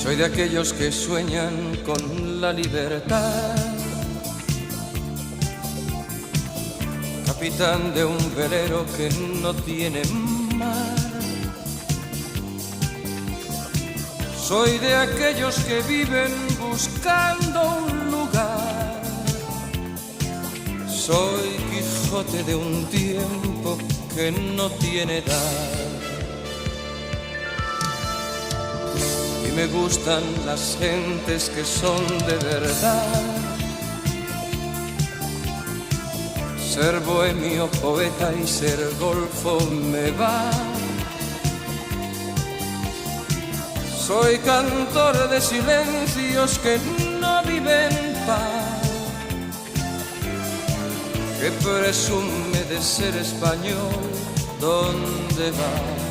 Soy de aquellos que sueñan con la libertad, capitán de un velero que no tiene mar. Soy de aquellos que viven buscando un lugar. Soy Quijote de un tiempo que no tiene edad. Y me gustan las gentes que son de verdad. Ser bohemio, poeta y ser golfo me va. Soy cantor de silencios que no viven paz, que presume de ser español. ¿Dónde va?